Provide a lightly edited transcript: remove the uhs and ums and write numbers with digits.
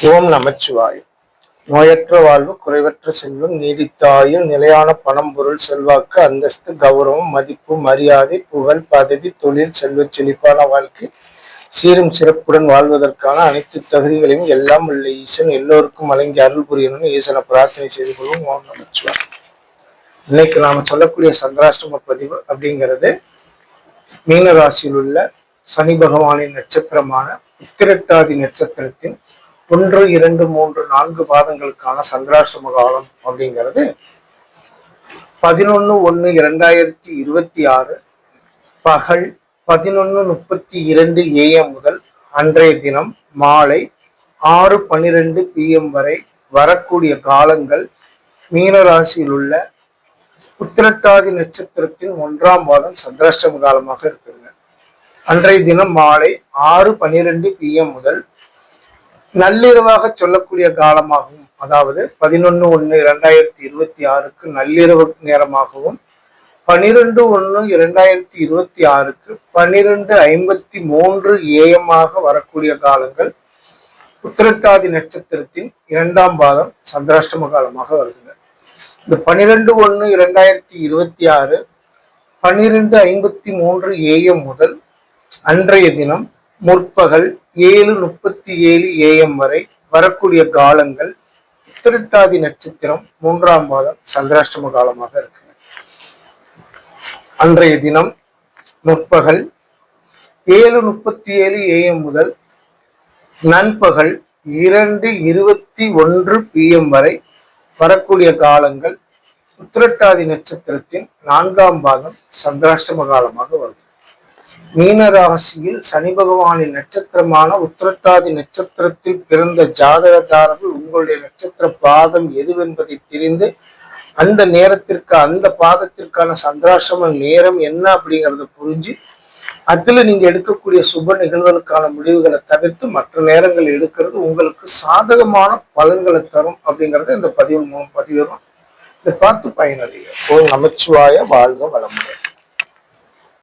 ஓம் நமச்சிவாய. நோயற்ற வாழ்வு, குறைவற்ற செல்வம், நீடித்தாயுள், நிலையான பணம், பொருள், செல்வாக்கு, அந்தஸ்து, கௌரவம், மதிப்பு, மரியாதை, புகழ், பதவி, தொழில், செல்வச் செழிப்பான வாழ்க்கை, சீரும் சிறப்புடன் வாழ்வதற்கான அனைத்து தகுதிகளையும் எல்லாம் உள்ள ஈசன் எல்லோருக்கும் வழங்கி அருள் புரியணும்னு ஈசனை பிரார்த்தனை செய்து கொள்வோம். ஓம் நமச்சிவாய. இன்னைக்கு நாம சொல்லக்கூடிய சந்திராஷ்டம பதிவு அப்படிங்கிறது மீன ராசியில் உள்ள சனி பகவானின் நட்சத்திரமான உத்திரட்டாதி நட்சத்திரத்தின் 1, 2, 3, 4 பாதங்களுக்கான சந்திராஷ்டம காலம் அப்படிங்கிறது 11/1/2026 பகல் 11:32 AM முதல் அன்றைய தினம் மாலை 6:12 PM வரை வரக்கூடிய காலங்கள் மீனராசியில் உள்ள உத்திரட்டாதி நட்சத்திரத்தின் 1ஆம் பாதம் சந்திராஷ்டம காலமாக இருக்குங்க. அன்றைய தினம் மாலை 6:12 PM முதல் நள்ளிரவாக சொல்லக்கூடிய காலமாகவும், அதாவது 11/1/2026 நள்ளிரவு நேரமாகவும், 12/1/2026 12:53 AM வரக்கூடிய காலங்கள் உத்திரட்டாதி நட்சத்திரத்தின் 2ஆம் பாதம் சந்திராஷ்டம காலமாக வருதுங்க. இந்த 12/1/2026 12:53 AM முதல் அன்றைய தினம் முற்பகல் 7:37 AM வரை வரக்கூடிய காலங்கள் உத்திரட்டாதி நட்சத்திரம் 3ஆம் பாதம் சந்திராஷ்டம காலமாக இருக்குங்க. அன்றைய தினம் முற்பகல் 7:37 AM முதல் நண்பகல் 2:21 PM வரை வரக்கூடிய காலங்கள் உத்திரட்டாதி நட்சத்திரத்தின் 4ஆம் பாதம் சந்திராஷ்டம காலமாக வருது. மீன ராசியில் சனி பகவானின் நட்சத்திரமான உத்திரட்டாதி நட்சத்திரத்தில் பிறந்த ஜாதகதாரர்கள் உங்களுடைய நட்சத்திர பாதம் எதுவென்பதை தெரிந்து அந்த நேரத்திற்கு அந்த பாதத்திற்கான சந்திராஷ்டம நேரம் என்ன அப்படிங்கறத புரிஞ்சு அதுல நீங்க எடுக்கக்கூடிய சுப நிகழ்வுகளுக்கான முடிவுகளை தவிர்த்து மற்ற நேரங்கள் எடுக்கிறது உங்களுக்கு சாதகமான பலன்களை தரும் அப்படிங்கறத இந்த பதிவு மூலம் பதிவிடும். இதை பார்த்து பயனடைய. ஓம் நமச்சிவாய. வாழ்க வளமுடன்.